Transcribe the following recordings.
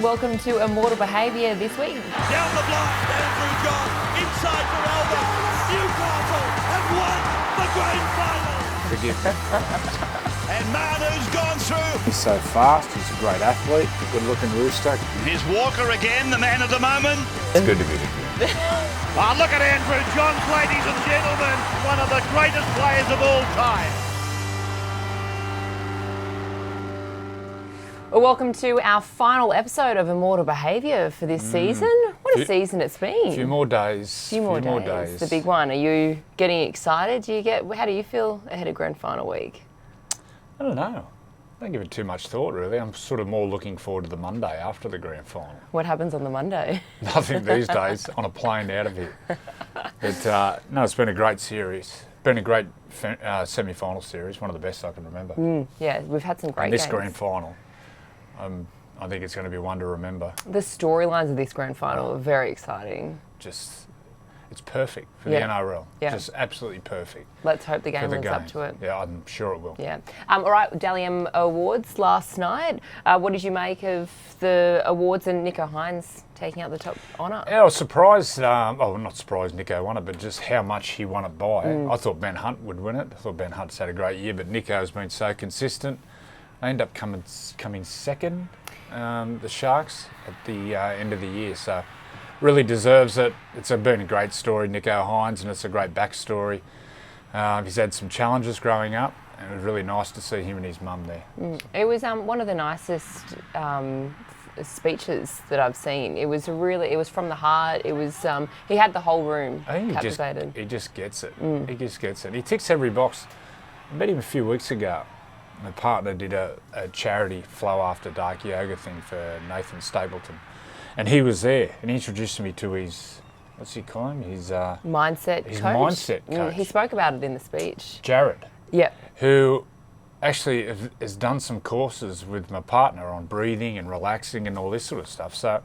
and welcome to Immortal Behaviour this week. Down the block, Andrew John, inside for Elba. Newcastle have won the grand final. Forgive me. And Manu's gone through. He's so fast, he's a great athlete, good looking rooster. Here's Walker again, the man of the moment. It's good to be with you. Oh, look at Andrew John, ladies and gentlemen, one of the greatest players of all time. Well, welcome to our final episode of Immortal Behaviour for this season. What a season it's been. A few more days. Few more days. The big one. Are you getting excited? How do you feel ahead of grand final week? I don't know. I don't give it too much thought, really. I'm sort of more looking forward to the Monday after the grand final. What happens on the Monday? Nothing these days, on a plane out of here. But no, it's been a great series. Been a great semi-final series, one of the best I can remember. Yeah, we've had some great And this games. grand final, I think it's going to be one to remember. The storylines of this grand final are very exciting. It's perfect for the NRL. Yeah. Just absolutely perfect. Let's hope the game for the lives game. up to it. Yeah, I'm sure it will. Yeah. All right, Dally M Awards last night. What did you make of the awards and Nicho Hynes taking out the top honour? Yeah, I was surprised, not surprised Nicho won it, but just how much he won it by. I thought Ben Hunt would win it. I thought Ben Hunt's had a great year, but Nicho's been so consistent. They end up coming second, the Sharks, at the end of the year. So really deserves it. It's been a great story, Nicho Hynes, and it's a great backstory. He's had some challenges growing up, and it was really nice to see him and his mum there. It was one of the nicest speeches that I've seen. It was from the heart. It was he had the whole room captivated. He just gets it. He just gets it. He ticks every box. I met him a few weeks ago. My partner did a charity flow after dark yoga thing for Nathan Stapleton. And he was there, and he introduced me to his, what's he call him? His mindset his coach. Mindset coach. He spoke about it in the speech. Jared. Yeah. Who actually has done some courses with my partner on breathing and relaxing and all this sort of stuff. So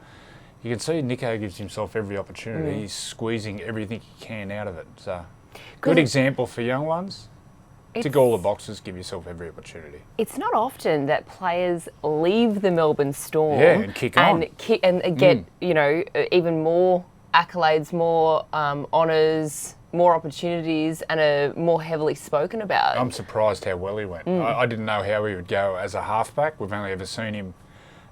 you can see Nicho gives himself every opportunity. He's squeezing everything he can out of it. So good example for young ones. Tick all the boxes, give yourself every opportunity. It's not often that players leave the Melbourne Storm and kick on. And get even more accolades, more honours, more opportunities, and are more heavily spoken about. I'm surprised how well he went. I didn't know how he would go as a halfback. We've only ever seen him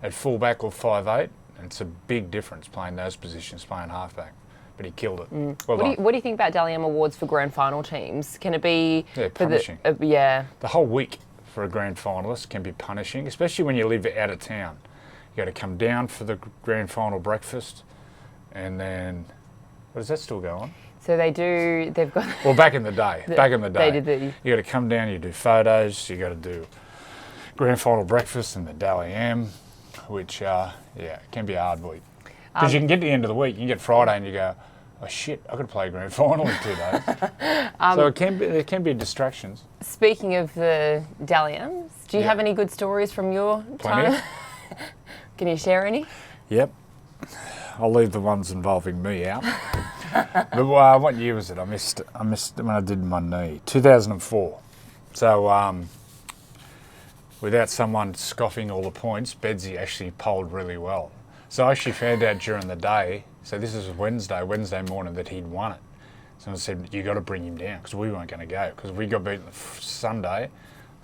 at fullback or 5'8", and it's a big difference playing those positions, playing halfback. But he killed it. Well what do you think about Dally M Awards for grand final teams? Can it be punishing? The whole week for a grand finalist can be punishing, especially when you live out of town. You got to come down for the grand final breakfast, and then does that still go on? So they do. They've got. Well, back in the day, they did you got to come down. You do photos. You got to do grand final breakfast and the Dally M, which can be a hard week. Because you can get to the end of the week, you can get Friday and you go, oh shit, I've got to play a grand final in 2 days. So there can be distractions. Speaking of the Dally M's, do you have any good stories from your time? Can you share any? Yep. I'll leave the ones involving me out. But what year was it? I missed when I did my knee. 2004. So without someone scoffing all the points, Bedsy actually polled really well. So I actually found out during the day, so this is Wednesday morning, that he'd won it. Someone said, you got to bring him down, because we weren't going to go, because we got beaten Sunday,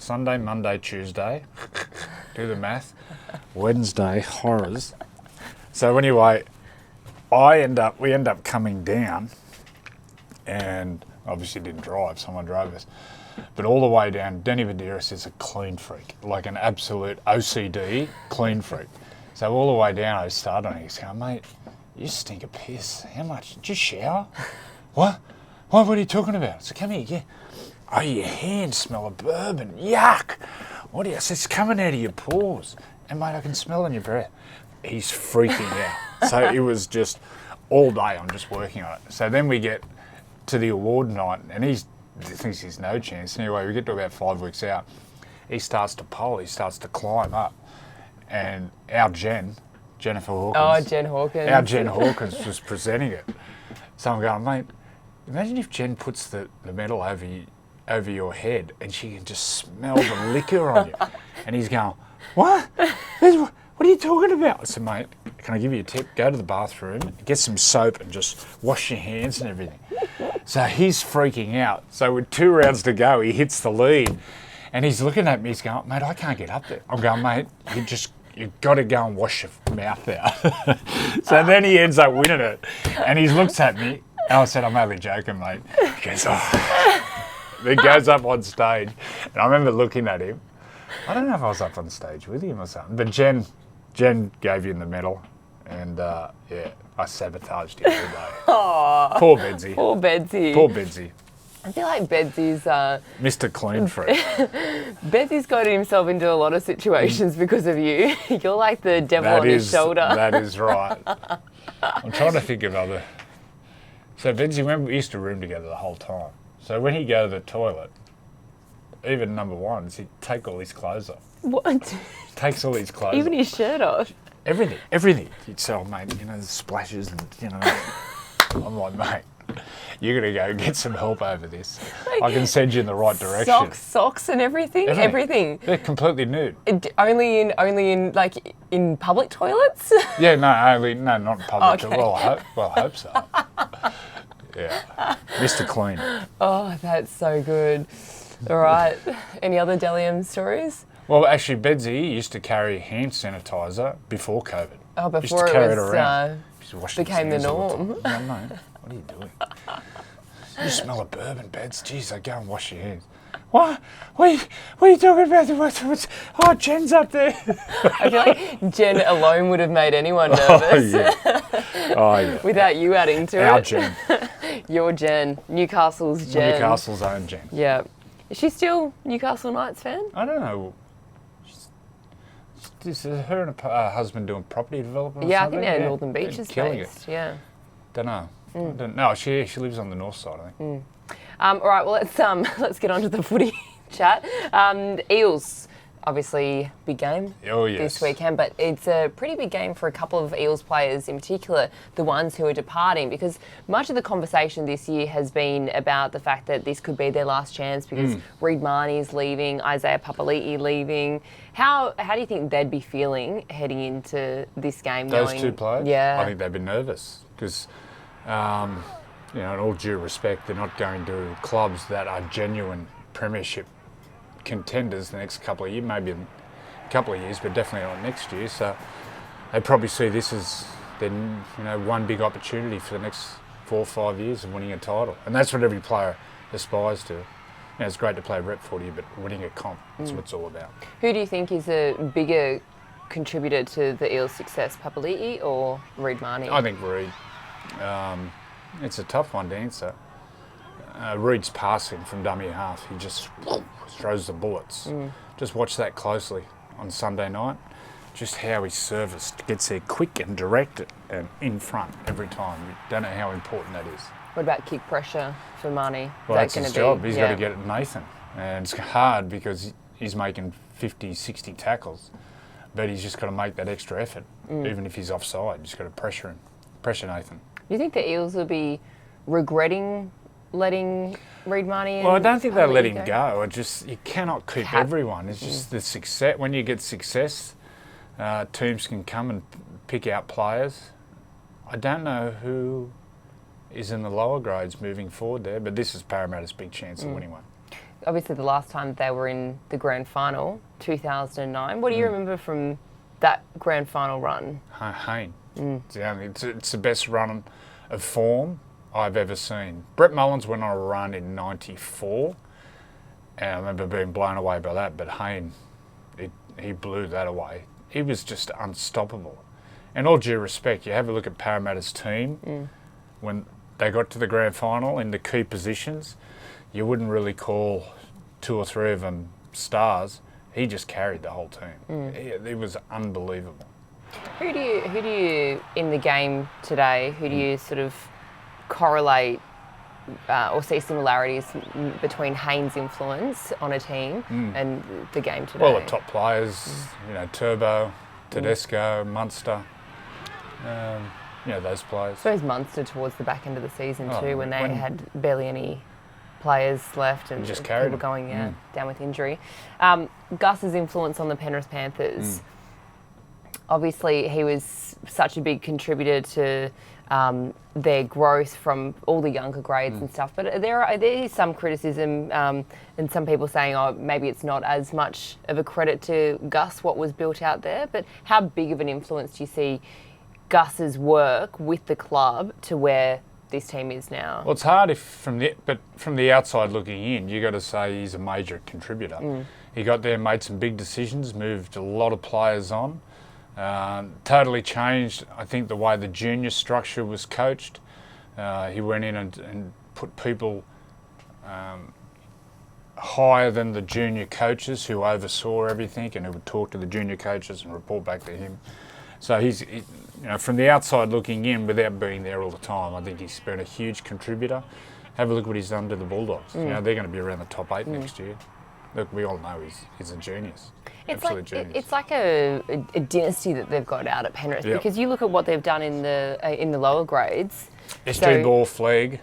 Monday, Tuesday, do the math, Wednesday, horrors. So anyway, we end up coming down, and obviously didn't drive, someone drove us. But all the way down, Danny Buderus is a clean freak, like an absolute OCD clean freak. So all the way down, I started on it. He's going, mate, you stink of piss. How much? Did you shower? What? What are you talking about? So come here, yeah. Oh, your hands smell of bourbon. Yuck. What? I said, it's coming out of your pores. And mate, I can smell it in your breath. He's freaking out. So it was just all day I'm just working on it. So then we get to the award night, and he thinks he's no chance. Anyway, we get to about 5 weeks out. He starts to pole. He starts to climb up. And our Jennifer Hawkins. Oh, Jen Hawkins. Our Jen Hawkins was presenting it. So I'm going, mate, imagine if Jen puts the medal over your head and she can just smell the liquor on you. And he's going, what? What what are you talking about? I said, mate, can I give you a tip? Go to the bathroom, get some soap and just wash your hands and everything. So he's freaking out. So with 2 rounds to go, he hits the lead. And he's looking at me, he's going, mate, I can't get up there. I'm going, mate, you've got to go and wash your mouth out. So then he ends up winning it. And he looks at me, and I said, I'm only joking, mate. He goes, oh. Then goes up on stage. And I remember looking at him. I don't know if I was up on stage with him or something. But Jen gave him the medal. And, I sabotaged him today. Aww. Poor Bedsy. Poor Bedsy. Poor Bedsy. I feel like Bedsy's... Mr. Clean Freak. Bedsy's got himself into a lot of situations because of you. You're like the devil on his shoulder. That is right. I'm trying to think of other... So Bedsy, remember, we used to room together the whole time. So when he'd go to the toilet, even number ones, he'd take all his clothes off. What? Takes all his clothes Even off. his shirt off? Everything. He'd say, oh, mate, the splashes and, I'm like, mate, you're going to go get some help over this. I can send you in the right direction. Socks and everything? Everything. They're completely nude. Only in like in public toilets? Yeah, no, not in public. Okay. Well, I hope so. Yeah. Mr. Clean. Oh, that's so good. All right. Any other Delium stories? Well, actually, Bedsy used to carry hand sanitizer before COVID. Oh, Used to before carry it around. became the norm. No, mate, what are you doing? You smell of bourbon, Beds. Jeez, go and wash your hands. What are you talking about? Oh, Jen's up there. I feel like Jen alone would have made anyone nervous. Oh, yeah. Without you adding to Our it. Jen. Your Jen. Newcastle's Jen. Newcastle's own Jen. Yeah. Is she still Newcastle Knights fan? I don't know. Is her and her husband doing property development or Yeah, I something? think they're Northern Beaches killing based. it. Yeah. Don't know. No, she lives on the north side, I think. All right, well, let's get on to the footy chat. Eels, obviously, big game this weekend, but it's a pretty big game for a couple of Eels players, in particular, the ones who are departing, because much of the conversation this year has been about the fact that this could be their last chance because Reid Marnie's leaving, Isaiah Papali'i leaving. How do you think they'd be feeling heading into this game? Those two players? Yeah. I think they'd be nervous because, in all due respect, they're not going to clubs that are genuine premiership contenders the next couple of years, maybe in a couple of years, but definitely not next year. So they probably see this as then one big opportunity for the next 4 or 5 years of winning a title, and that's what every player aspires to. It's great to play rep footy, but winning a comp, that's what it's all about. Who do you think is a bigger contributor to the Eels' success, Papali'i or Reid Marnie? I think Reid. It's a tough one to answer. Reid's passing from dummy half, he just throws the bullets. Just watch that closely on Sunday night. Just how he's serviced, gets there quick and direct and in front every time. You don't know how important that is. What about kick pressure for Marnie? Well, that's his job. He's got to get at Nathan. And it's hard because he's making 50, 60 tackles, but he's just got to make that extra effort, even if he's offside. He's got to pressure him, pressure Nathan. Do you think the Eels will be regretting letting Reid Marnie? Well, I don't think they'll let him go. You cannot keep everyone. It's just the success. When you get success, teams can come and pick out players. I don't know who is in the lower grades moving forward there, but this is Parramatta's big chance of winning one. Obviously, the last time they were in the grand final, 2009. What do you remember from that grand final run? Hayne. It's the best run of form I've ever seen. Brett Mullins went on a run in 94, and I remember being blown away by that, but Hayne, he blew that away. He was just unstoppable. And all due respect, you have a look at Parramatta's team, when they got to the grand final in the key positions, you wouldn't really call 2 or 3 of them stars. He just carried the whole team. It was unbelievable. Who do you in the game today? Who do you sort of correlate or see similarities between Hayne's influence on a team and the game today? Well, the top players, Turbo, Tedesco, Munster. Those players. I suppose Munster towards the back end of the season too, when they had barely any players left and just people carried going down with injury. Gus's influence on the Penrith Panthers. obviously he was such a big contributor to their growth from all the younger grades and stuff. But there is some criticism and some people saying, oh, maybe it's not as much of a credit to Gus, what was built out there. But how big of an influence do you see Gus's work with the club to where this team is now? Well, it's hard from the outside looking in, you got to say he's a major contributor. He got there, made some big decisions, moved a lot of players on. Totally changed, I think, the way the junior structure was coached. He went in and put people higher than the junior coaches who oversaw everything and who would talk to the junior coaches and report back to him. So from the outside looking in, without being there all the time, I think he's been a huge contributor. Have a look what he's done to the Bulldogs. They're going to be around the top 8 next year. Look, we all know he's a genius. It's like a dynasty that they've got out at Penrith, because you look at what they've done in the lower grades. SG Ball flag,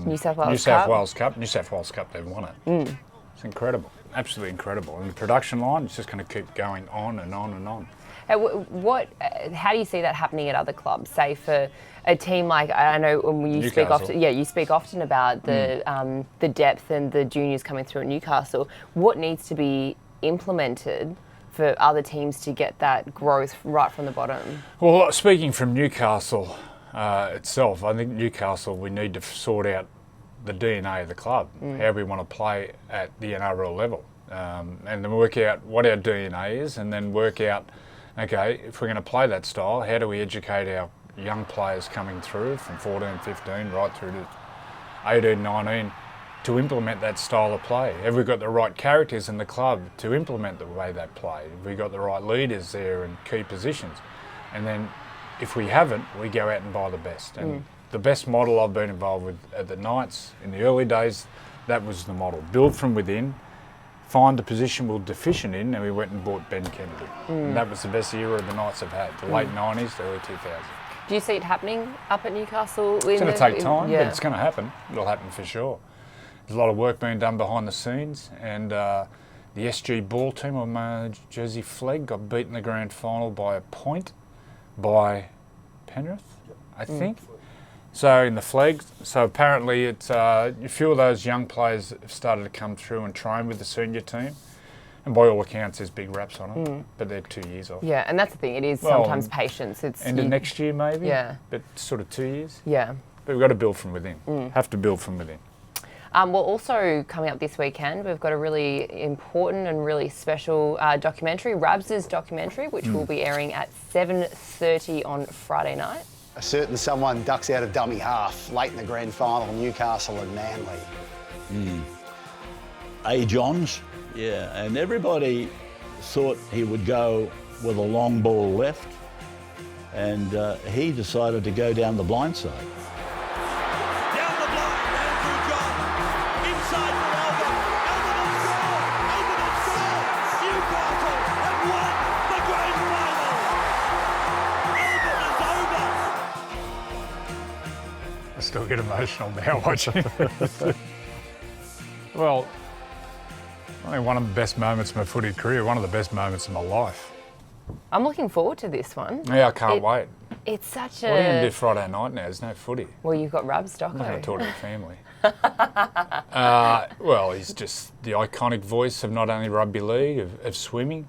New South Wales Cup. New South Wales Cup, they've won it. It's incredible, absolutely incredible. And the production line is just going to keep going on and on and on. How do you see that happening at other clubs? Say for a team like, I know when you speak often, you speak often about the depth and the juniors coming through at Newcastle. What needs to be implemented for other teams to get that growth right from the bottom? Well, speaking from Newcastle itself, I think Newcastle, we need to sort out the DNA of the club, how we want to play at the NRL level, and then work out what our DNA is, and then work out, okay, if we're going to play that style, how do we educate our young players coming through from 14, 15, right through to 18, 19, to implement that style of play? Have we got the right characters in the club to implement the way they play? Have we got the right leaders there in key positions? And then if we haven't, we go out and buy the best. And the best model I've been involved with at the Knights in the early days, that was the model. Build from within, find the position we were deficient in, and we went and bought Ben Kennedy. And that was the best era the Knights have had, the late 90s, the early 2000s. Do you see it happening up at Newcastle? It's going to take time, but it's going to happen. It'll happen for sure. There's a lot of work being done behind the scenes, and the SG Ball team on Jersey Flegg got beaten in the grand final by a point by Penrith, I think. So in the Flegg, so apparently it's a few of those young players have started to come through and train with the senior team. And by all accounts, there's big raps on it, but they're 2 years off. Yeah, and that's the thing. It is sometimes patience. It's end of next year, maybe. Yeah, but sort of 2 years. Yeah, but we've got to build from within. Have to build from within. Well, also coming up this weekend, we've got a really important and really special documentary, Rabs' documentary, which will be airing at 7:30 on Friday night. A certain someone ducks out of dummy half late in the grand final, Newcastle and Manly. Johns. Yeah, and everybody thought he would go with a long ball left, and he decided to go down the blind side. Down the blind, Andrew John. Inside for Elba. Elba will score. Elba will score. Newcastle have won the grand final. Elba is over. I still get emotional now watching it. Well, I think one of the best moments of my footy career, one of the best moments of my life. I'm looking forward to this one. Yeah, I can't wait. It's such What are you going to do Friday night now? There's no footy. Well, you've got Rabs doco. I'm not going to talk to the family. Well, he's just the iconic voice of not only rugby league, of swimming.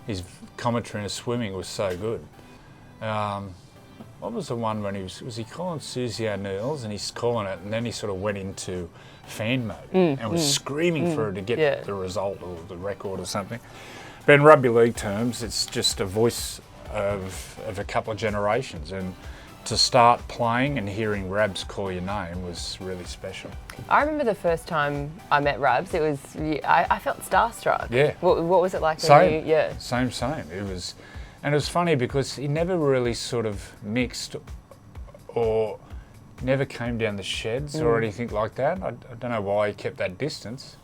His commentary in swimming was so good. What was the one when was he calling Susie O'Neill's and he's calling it, and then he sort of went into fan mode and was screaming for her to get the result or the record or something. But in rugby league terms, it's just a voice of a couple of generations, and to start playing and hearing Rabs call your name was really special. I remember the first time I met Rabs, it was, I felt starstruck. Yeah. What was it like? Same. Same. And it was funny because he never really sort of mixed or never came down the sheds or anything like that. I don't know why he kept that distance.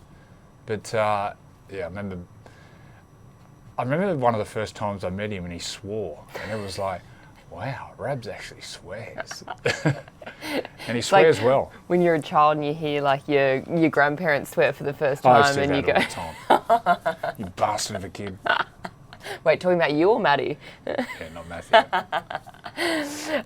But I remember one of the first times I met him and he swore. And it was like, wow, Rabs actually swears. And he swears like well. When you're a child and you hear like your grandparents swear for the first time and you go, all the time. You bastard of a kid. Wait, talking about you or Maddie? Yeah, not Matthew.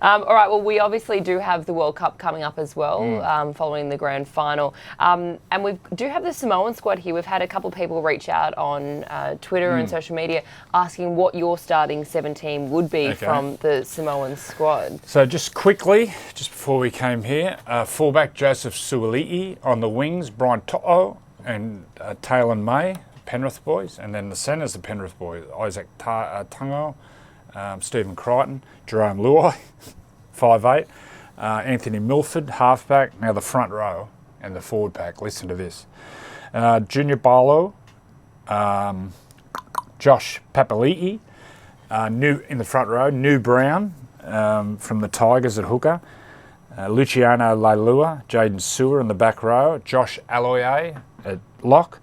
All right, well, we obviously do have the World Cup coming up as well, following the grand final. And we do have the Samoan squad here. We've had a couple of people reach out on Twitter and social media asking what your starting 17 would be from the Samoan squad. So just quickly, just before we came here, fullback Joseph Suali'i, on the wings Brian To'o and Taylor May, Penrith boys, and then the centres, the Penrith boys, Isaac Tungo, Stephen Crichton, Jerome Luai, 5'8", Anthony Milford, halfback. Now the front row and the forward pack, listen to this. Junior Barlow, Josh Papali'i, new in the front row, New Brown from the Tigers at hooker, Luciano Leilua, Jaden Sewer in the back row, Josh Aloiai at lock,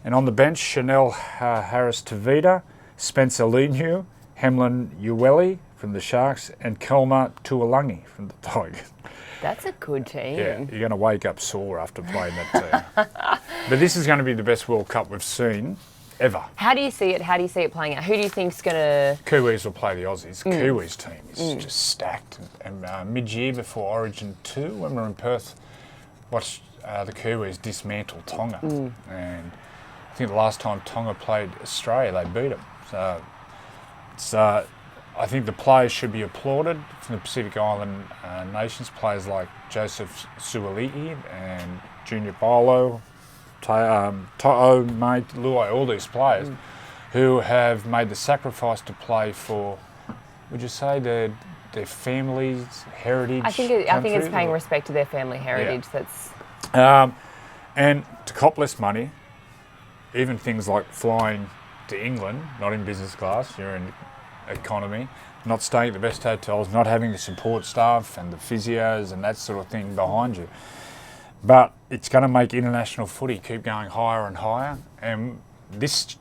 and on the bench, Chanel Harris-Tavita, Spencer Leniu, Hemlin Uweli from the Sharks, and Kelma Tuolangi from the Tigers. That's a good team. Yeah, you're going to wake up sore after playing that team. But this is going to be the best World Cup we've seen ever. How do you see it? How do you see it playing out? Who do you think's going to... Kiwis will play the Aussies. Kiwis team is just stacked. And mid-year before Origin 2, when we were in Perth, watched the Kiwis dismantle Tonga. And I think the last time Tonga played Australia, they beat them. So it's, I think the players should be applauded from the Pacific Island nations, players like Joseph Suali'i and Junior Barlow, To'o, Mate, Luai, all these players who have made the sacrifice to play for, would you say, their families, heritage? I think it's paying respect to their family heritage. Yeah. That's and to cop less money, even things like flying to England, not in business class, you're in economy, not staying at the best hotels, not having the support staff and the physios and that sort of thing behind you. But it's going to make international footy keep going higher and higher. And this,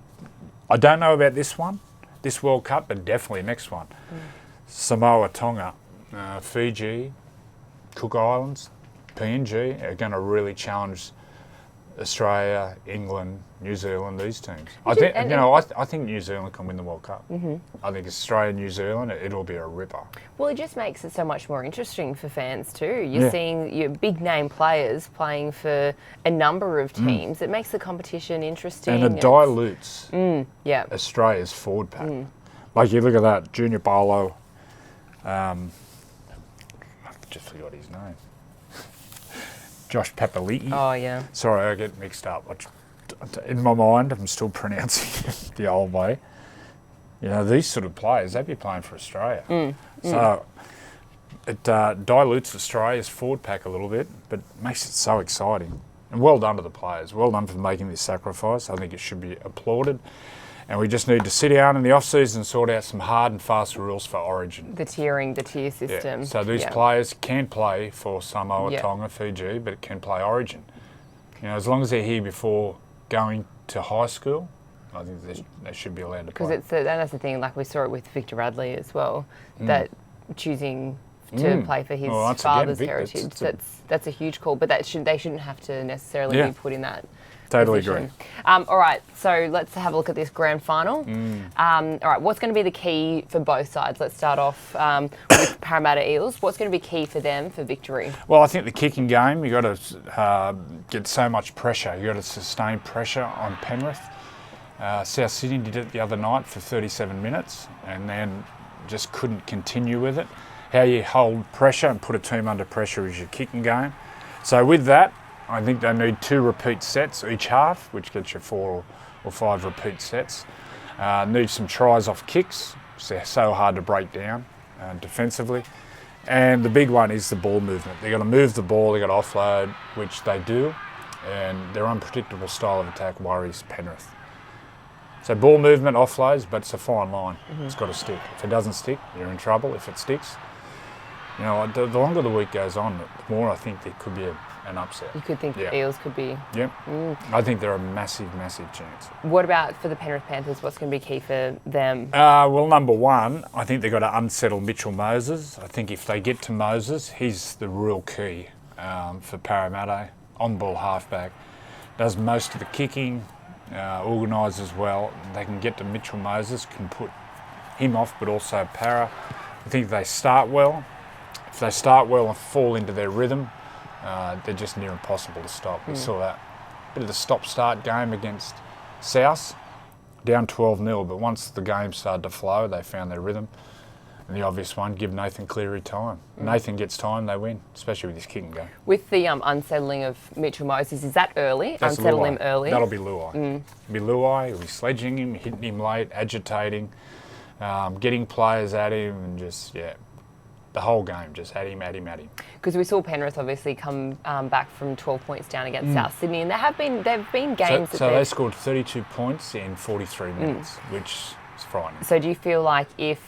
I don't know about this one, this World Cup, but definitely next one. Samoa, Tonga, Fiji, Cook Islands, PNG are going to really challenge Australia, England, New Zealand, these teams. I think New Zealand can win the World Cup. I think Australia, New Zealand, it'll be a ripper. Well, it just makes it so much more interesting for fans too. You're seeing your big name players playing for a number of teams. It makes the competition interesting. And it dilutes Australia's forward pack. Like you look at that, Junior Barlow, I just forgot his name. Josh Papali'i. Oh, yeah. Sorry, I get mixed up. In my mind, I'm still pronouncing it the old way. You know, these sort of players, they'd be playing for Australia. So it dilutes Australia's forward pack a little bit, but makes it so exciting. And well done to the players. Well done for making this sacrifice. I think it should be applauded. And we just need to sit down in the off-season and sort out some hard and fast rules for Origin. The tier system. Yeah. So these players can play for Samoa, Tonga, Fiji, but it can play Origin. You know, as long as they're here before going to high school, I think they should be allowed to play. Because that's the thing, like we saw it with Victor Radley as well, that choosing to play for his father's heritage, that's a huge call, but they shouldn't have to necessarily be put in that Totally position. agree. All right, so let's have a look at this grand final. All right, what's going to be the key for both sides? Let's start off with Parramatta Eels. What's going to be key for them for victory? Well, I think the kicking game, you've got to get so much pressure. You've got to sustain pressure on Penrith. South Sydney did it the other night for 37 minutes and then just couldn't continue with it. How you hold pressure and put a team under pressure is your kicking game. So with that, I think they need 2 repeat sets each half, which gets you 4 or 5 repeat sets. Need some tries off kicks. They're so hard to break down defensively. And the big one is the ball movement. They've got to move the ball, they've got to offload, which they do. And their unpredictable style of attack worries Penrith. So ball movement, offloads, but it's a fine line. It's got to stick. If it doesn't stick, you're in trouble. If it sticks, you know, the longer the week goes on, the more I think there could be an upset. You could think the Eels could be... Yep. I think they're a massive, massive chance. What about for the Penrith Panthers? What's going to be key for them? Well, number one, I think they've got to unsettle Mitchell Moses. I think if they get to Moses, he's the real key for Parramatta. On-ball halfback. Does most of the kicking, organised as well. They can get to Mitchell Moses, can put him off, but also Para. I think they start well. If they start well and fall into their rhythm, they're just near impossible to stop. We saw that bit of the stop-start game against South, down 12-0, but once the game started to flow, they found their rhythm. And the obvious one, give Nathan Cleary time. Nathan gets time, they win, especially with his kick and go. With the unsettling of Mitchell Moses, is that early? That's Unsettle Luai. him early? That'll be Luai. It'll be Luai, he'll be sledging him, hitting him late, agitating, getting players at him, and just, the whole game, just at him. Because we saw Penrith obviously come back from 12 points down against South Sydney, and they've been games. So they scored 32 points in 43 minutes, which is frightening. So do you feel like if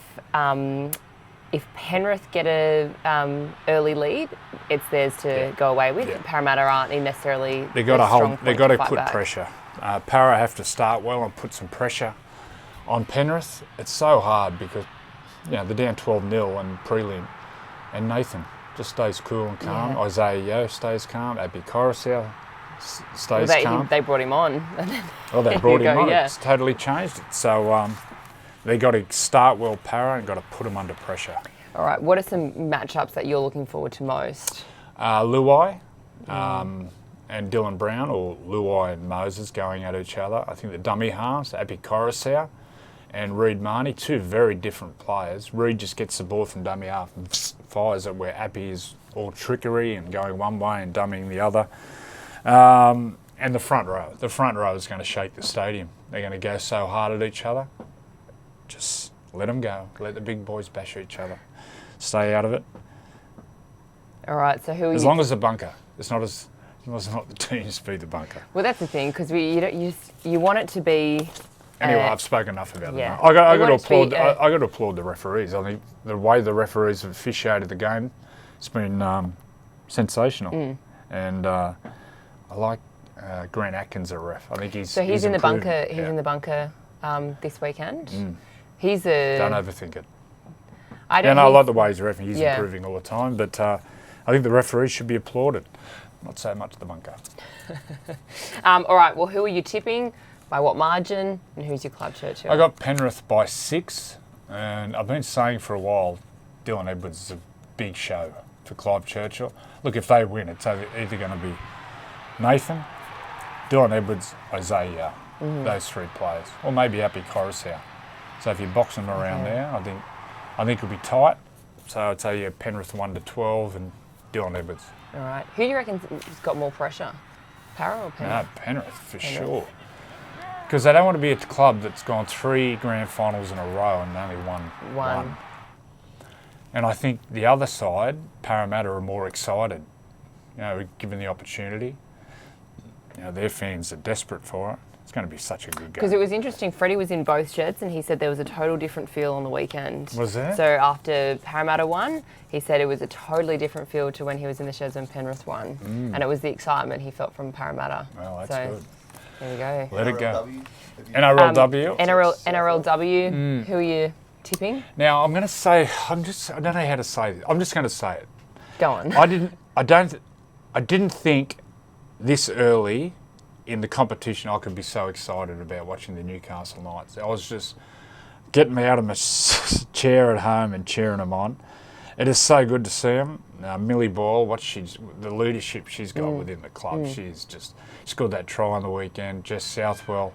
Penrith get a early lead, it's theirs to go away with? Parramatta aren't necessarily. They've got to put pressure. Para have to start well and put some pressure on Penrith. It's so hard because they're down 12-0 and prelim, and Nathan just stays cool and calm. Isaiah Yeo stays calm. Abby Coruscant stays calm. They brought him on. They brought him on. It's totally changed it. So they got to start well, Para, and got to put them under pressure. All right. What are some matchups that you're looking forward to most? Luai and Dylan Brown, or Luai and Moses going at each other. I think the dummy halves, Abby Coruscant and Reid Marnie, two very different players. Reid just gets the ball from dummy half and fires it, where Appy is all trickery and going one way and dummying the other. And the front row. The front row is going to shake the stadium. They're going to go so hard at each other. Just let them go. Let the big boys bash each other. Stay out of it. All right, so who are As long as the bunker. It's not the teams beat the bunker. Well, that's the thing, because you want it to be. Anyway, I've spoken enough about that. I got to applaud the referees. I think the way the referees have officiated the game, it's been sensational. And I like Grant Atkins, a ref. I think he's in the improving. bunker. He's in the bunker this weekend. Don't overthink it. I like like the way he's reffing. He's improving all the time. But I think the referees should be applauded. Not so much the bunker. All right. Well, who are you tipping? By what margin? And who's your club, Churchill? I got Penrith by 6, and I've been saying for a while, Dylan Edwards is a big show for Clive Churchill. Look, if they win, it's either going to be Nathan, Dylan Edwards, Isaiah, those three players, or maybe Appy Coruscant. So if you box them around there, I think it'll be tight. So I'd say Penrith 1-12 and Dylan Edwards. All right. Who do you reckon's got more pressure, Para or Penrith? No, Penrith for sure. Because they don't want to be a club that's gone 3 grand finals in a row and only won one. And I think the other side, Parramatta, are more excited, given the opportunity. Their fans are desperate for it. It's going to be such a good game. Because it was interesting, Freddie was in both sheds and he said there was a total different feel on the weekend. Was there? So after Parramatta won, he said it was a totally different feel to when he was in the sheds when Penrith won. And it was the excitement he felt from Parramatta. Well, that's good. There you go. Let it go. NRLW. NRLW. Who are you tipping? Now I'm going to say, I don't know how to say this. I'm just going to say it. Go on. I didn't think this early in the competition I could be so excited about watching the Newcastle Knights. I was just getting me out of my chair at home and cheering them on. It is so good to see them. Millie Boyle, the leadership she's got within the club. She's scored that try on the weekend. Jess Southwell,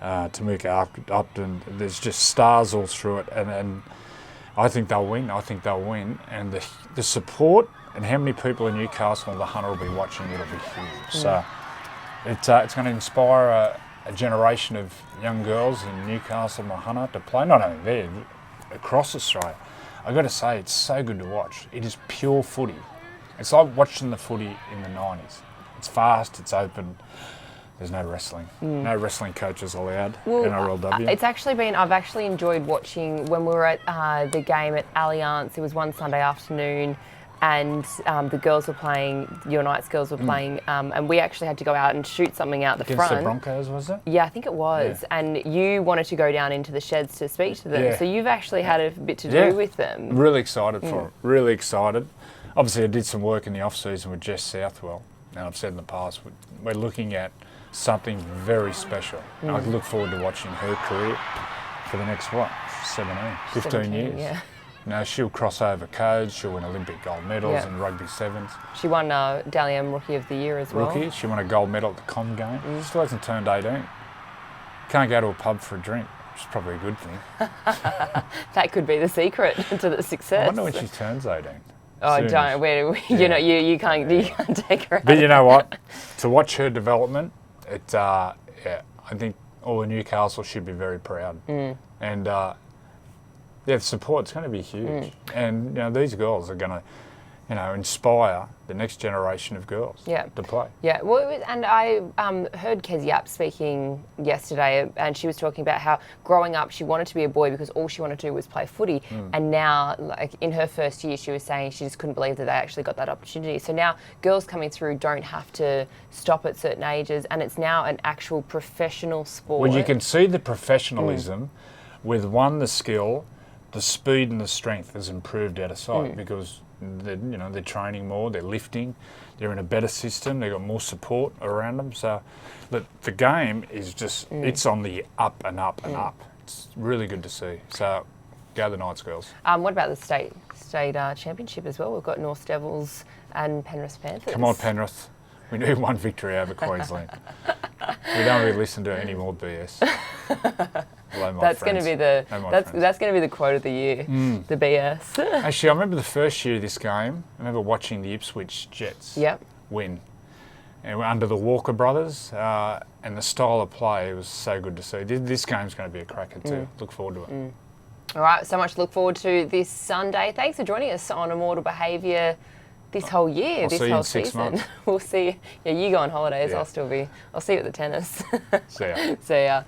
Tamika Upton. There's just stars all through it, and I think they'll win. And the support and how many people in Newcastle and the Hunter will be watching it'll be huge. So it's going to inspire a generation of young girls in Newcastle and the Hunter to play. Not only there, across Australia. I've got to say, it's so good to watch. It is pure footy. It's like watching the footy in the 90s. It's fast, it's open. There's no wrestling. No wrestling coaches allowed. NRLW. I've actually enjoyed watching when we were at the game at Allianz. It was one Sunday afternoon and the girls were playing, your Knights girls were playing, and we actually had to go out and shoot something out the front. Against the Broncos, was it? Yeah, I think it was. Yeah. And you wanted to go down into the sheds to speak to them. Yeah. So you've actually had a bit to do with them. Really excited for it. Really excited. Obviously, I did some work in the off-season with Jess Southwell. And I've said in the past, we're looking at something very special. And I look forward to watching her career for the next, 15 years. Yeah. You know, she'll cross over codes, she'll win Olympic gold medals in rugby sevens. She won Dally M Rookie of the Year as well. Rookie, she won a gold medal at the Com game. Still hasn't turned 18. Can't go to a pub for a drink, which is probably a good thing. That could be the secret to the success. I wonder when she turns 18. Oh, don't. You can't take her out. But you know what? To watch her development, I think all of Newcastle should be very proud. And the support's going to be huge. And you know, these girls are going to, inspire the next generation of girls to play. Yeah, well, and I heard Kez Yap speaking yesterday, and she was talking about how growing up she wanted to be a boy because all she wanted to do was play footy. And now, like in her first year, she was saying she just couldn't believe that they actually got that opportunity. So now girls coming through don't have to stop at certain ages, and it's now an actual professional sport. Well, you can see the professionalism with the skill, the speed and the strength has improved out of sight because they're training more, they're lifting, they're in a better system, they've got more support around them. So the game is just, it's on the up and up and up. It's really good to see. So go the Knights girls. What about the state championship as well? We've got North Devils and Penrith Panthers. Come on, Penrith. We need one victory over Queensland. We don't really listen to any more BS. That's going to be the quote of the year. The BS. Actually, I remember the first year of this game. I remember watching the Ipswich Jets win, and we're under the Walker brothers, and the style of play was so good to see. This game's going to be a cracker too. Look forward to it. All right, so much to look forward to this Sunday. Thanks for joining us on Immortal Behaviour this whole year, this whole season. 6 months. We'll see. Yeah, you go on holidays. I'll see you at the tennis. See ya. See ya.